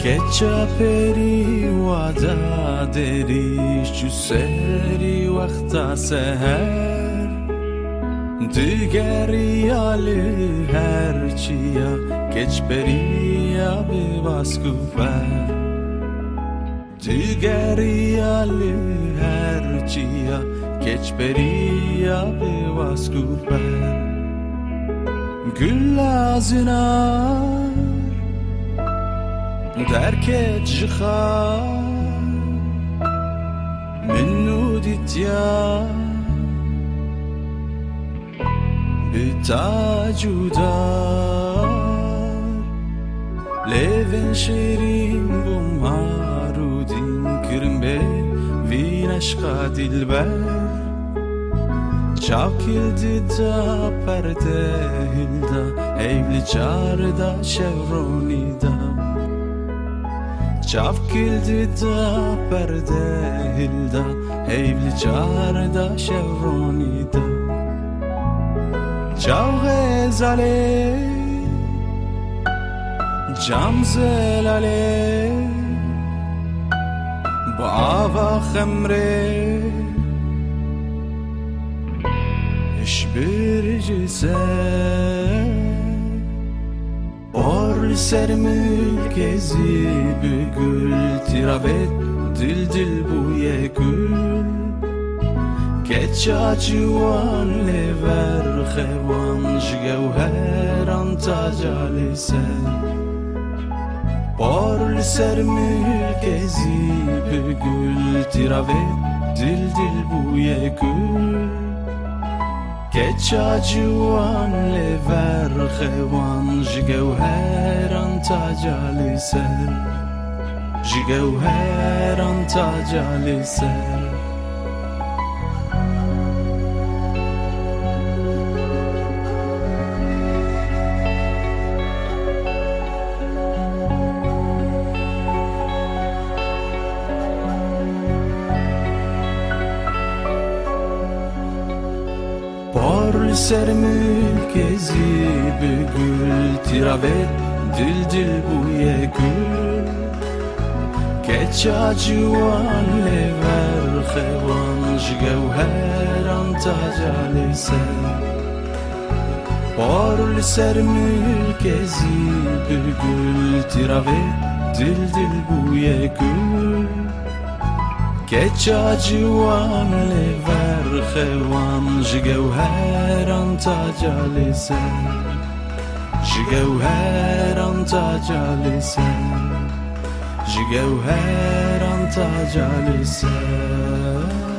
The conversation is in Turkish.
Keça peri wada deriş cüseri vakta seher Digeri yalı her çiya Geç peri ya be vaskufer Digeri yalı her çiya Geç peri ya be vaskufer Gül azına دركت جخار منو ديتيا بتاجودار ليفن شيرين بمارودين كرمبل فين اشقا دلبر Çakildi da perde hilda Evli çarda şevronida Çavkildi da perde hilda Evli çarda şevronida Çav gezale Cam zelale Bava khemre bir ceser Or ser mülkezi bügül Tiravet dil dil bu yekül Keça civan lever xevan Jgevher antacal ser Or ser mülkezi bügül Tiravet dil dil bu yekül Keça civan lever xevan Jgevheran tajali ser Jgevheran tajali ser Ser mülkezi bügül Tiravet dil dil bu yekül Keça civan lever xevan Jgevheran tajali ser Parl ser mülkezi bügül Tiravet dil dil bu yekül Keça civan lever xevan Jgevheran tajali ser Jgevheran tajali ser Jgevheran tajali ser